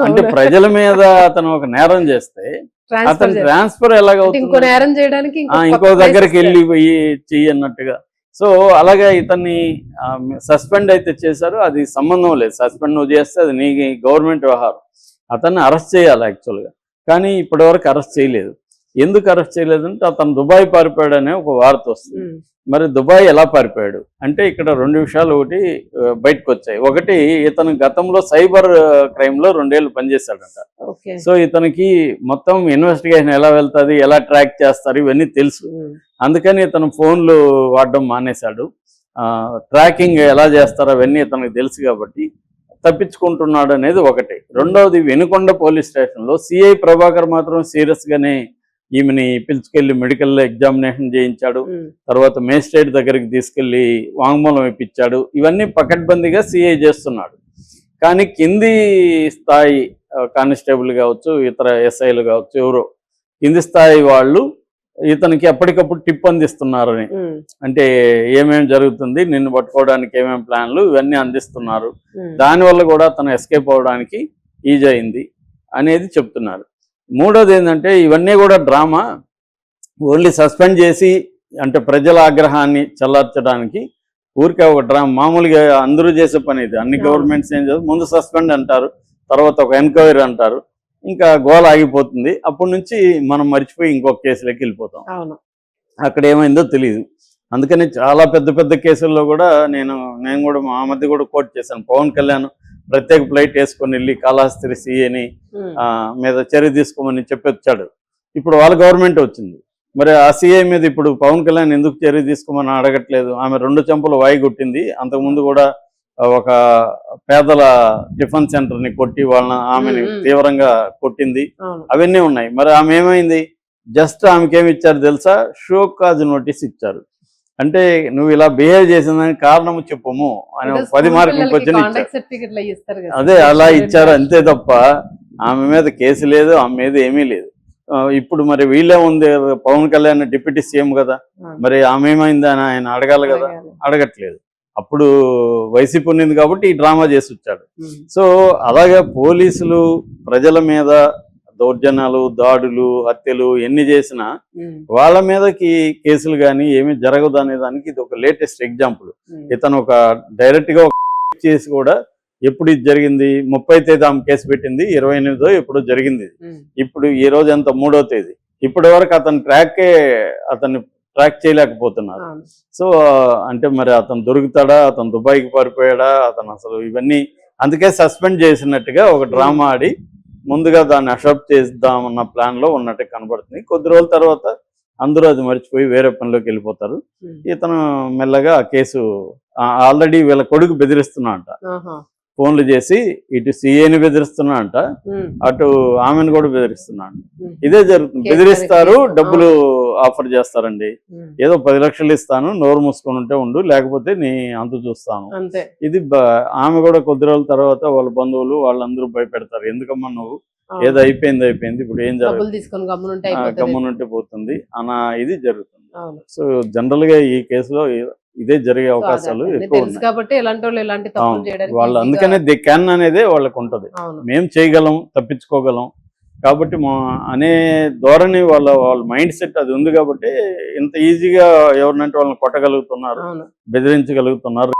అంటే ప్రజల మీద అతను ఒక నేరం చేస్తే అతను ట్రాన్స్ఫర్ ఎలాగవుతుంది, ఇంకో దగ్గరికి వెళ్ళిపోయి చెయ్యి అన్నట్టుగా. సో అలాగే ఇతన్ని సస్పెండ్ అయితే చేశారు, అది సంబంధం లేదు. సస్పెండ్ నువ్వు చేస్తే అది నీ గవర్నమెంట్ వ్యవహారం, అతన్ని అరెస్ట్ చేయాలి యాక్చువల్గా. కానీ ఇప్పటివరకు అరెస్ట్ చేయలేదు. ఎందుకు అరెస్ట్ చేయలేదంటే అతను దుబాయ్ పారిపోయాడు అనే ఒక వార్త వస్తుంది. మరి దుబాయ్ ఎలా పారిపోయాడు అంటే ఇక్కడ రెండు విషయాలు ఒకటి బయటకు వచ్చాయి. ఒకటి, ఇతను గతంలో సైబర్ క్రైమ్లో 2 ఏళ్ళు పనిచేశాడంట. సో ఇతనికి మొత్తం ఇన్వెస్టిగేషన్ ఎలా వెళ్తుంది, ఎలా ట్రాక్ చేస్తారు ఇవన్నీ తెలుసు. అందుకని ఇతను ఫోన్లు వాడడం మానేశాడు. ట్రాకింగ్ ఎలా చేస్తారో అవన్నీ ఇతనికి తెలుసు కాబట్టి తప్పించుకుంటున్నాడు అనేది ఒకటి. రెండవది, వెనుకొండ పోలీస్ స్టేషన్లో సిఐ ప్రభాకర్ మాత్రం సీరియస్గానే ఈమెని పిలుచుకెళ్ళి మెడికల్ ఎగ్జామినేషన్ చేయించాడు. తర్వాత మేజిస్ట్రేట్ దగ్గరికి తీసుకెళ్లి వాంగ్మూలం ఇప్పించాడు. ఇవన్నీ పకడ్బందీగా సిఐ చేస్తున్నాడు. కానీ కింది స్థాయి కానిస్టేబుల్ కావచ్చు, ఇతర ఎస్ఐలు కావచ్చు, ఎవరో కింది స్థాయి వాళ్ళు ఇతనికి ఎప్పటికప్పుడు టిప్ అందిస్తున్నారని, అంటే ఏమేమి జరుగుతుంది, నిన్ను పట్టుకోవడానికి ఏమేమి ప్లాన్లు, ఇవన్నీ అందిస్తున్నారు. దానివల్ల కూడా అతను ఎస్కేప్ అవడానికి ఈజీ అయింది అనేది చెప్తున్నారు. మూడోది ఏంటంటే ఇవన్నీ కూడా డ్రామా, ఓన్లీ సస్పెండ్ చేసి అంటే ప్రజల ఆగ్రహాన్ని చల్లార్చడానికి ఊరికే ఒక డ్రామా. మామూలుగా అందరూ చేసే పని ఇది. అన్ని గవర్నమెంట్స్ ఏం చేస్తారు, ముందు సస్పెండ్ అంటారు, తర్వాత ఒక ఎంక్వైరీ అంటారు, ఇంకా గోల ఆగిపోతుంది. అప్పటి నుంచి మనం మర్చిపోయి ఇంకొక కేసులోకి వెళ్ళిపోతాం. అక్కడ ఏమైందో తెలియదు. అందుకని చాలా పెద్ద పెద్ద కేసుల్లో కూడా నేను కూడా మా మధ్య కూడా కోట్ చేశాను. పవన్ కళ్యాణ్ ప్రత్యేక ఫ్లైట్ వేసుకొని వెళ్ళి కాళహస్తి సీఏని మీద చర్య తీసుకోమని చెప్పి వచ్చాడు. ఇప్పుడు వాళ్ళ గవర్నమెంట్ వచ్చింది, మరి ఆ సీఏ మీద ఇప్పుడు పవన్ కళ్యాణ్ ఎందుకు చర్య తీసుకోమని అడగట్లేదు? ఆమె 2 చెంపలు వాయి కొట్టింది. అంతకుముందు కూడా ఒక పేదల టిఫిన్ సెంటర్ని కొట్టి ఆమెని తీవ్రంగా కొట్టింది. అవన్నీ ఉన్నాయి. మరి ఆమె ఏమైంది? జస్ట్ ఆమెకేమి ఇచ్చారు తెలుసా? షో కాజ్ నోటీస్ ఇచ్చారు. అంటే నువ్వు ఇలా బిహేవ్ చేసిందని కారణము చెప్పము అని 10 మార్కులు క్వశ్చన్ ఇచ్చారు. అదే అలా ఇచ్చారు అంతే తప్ప ఆమె మీద కేసు లేదు, ఆమె మీద ఏమీ లేదు. ఇప్పుడు మరి వీళ్ళే ఉంది, పవన్ కళ్యాణ్ డిప్యూటీ సీఎం కదా, మరి ఆమె ఏమైంది అని ఆయన అడగాలి కదా, అడగట్లేదు. అప్పుడు వైసీపీ ఉన్నింది కాబట్టి ఈ డ్రామా చేసి వచ్చాడు. సో అలాగే పోలీసులు ప్రజల మీద దౌర్జన్యాలు, దాడులు, హత్యలు ఎన్ని చేసినా వాళ్ళ మీదకి కేసులు కానీ ఏమీ జరగదు అనే దానికి ఇది ఒక లేటెస్ట్ ఎగ్జాంపుల్. ఇతను ఒక డైరెక్ట్ గా చేసి కూడా ఎప్పుడు ఇది జరిగింది, 30వ తేదీ ఆమె కేసు పెట్టింది, 28వ ఎప్పుడు జరిగింది. ఇప్పుడు ఈ రోజు ఎంత 3వ తేదీ, ఇప్పటి వరకు అతను ట్రాక్ చేయలేకపోతున్నారు. సో అంటే మరి అతను దొరుకుతాడా, అతను దుబాయ్కి పారిపోయాడా, అతను అసలు ఇవన్నీ అందుకే సస్పెండ్ చేసినట్టుగా ఒక డ్రామా ఆడి ముందుగా దాన్ని అషాప్ చేద్దామన్న ప్లాన్ లో ఉన్నట్టు కనబడుతుంది. కొద్ది రోజుల తర్వాత అందరూ అది మర్చిపోయి వేరే పనిలోకి వెళ్ళిపోతారు. ఇతను మెల్లగా ఆ కేసు ఆల్రెడీ వీళ్ళ కొడుకు బెదిరిస్తున్నా అంట, ఫోన్లు చేసి ఇటు సీఏని బెదిరిస్తున్నా అంట, అటు ఆమెను కూడా బెదిరిస్తున్నా అంట. ఇదే జరుగుతుంది. బెదిరిస్తారు, డబ్బులు ఆఫర్ చేస్తారండి. ఏదో 10 లక్షలు ఇస్తాను, నోరు మూసుకొని ఉంటే ఉండు, లేకపోతే నీ అంత చూస్తాను. ఇది ఆమె కూడా కొద్ది రోజుల తర్వాత వాళ్ళ బంధువులు వాళ్ళందరూ భయపెడతారు. ఎందుకమ్మా నువ్వు, ఏదో అయిపోయింది ఇప్పుడు ఏం జరగదు, గమ్మునుంటే పోతుంది అన్న ఇది జరుగుతుంది. సో జనరల్ గా ఈ కేసులో ఇదే జరిగే అవకాశాలు ఎక్కువ ఉన్నాయి. వాళ్ళు అందుకనే ది క్యాన్ అనేది వాళ్ళకు ఉంటది. మేము చేయగలం, తప్పించుకోగలం కాబట్టి అనే ధోరణి వాళ్ళ మైండ్ సెట్ అది ఉంది కాబట్టి ఇంత ఈజీగా ఎవరినంటే వాళ్ళని కొట్టగలుగుతున్నారు, బెదిరించగలుగుతున్నారు.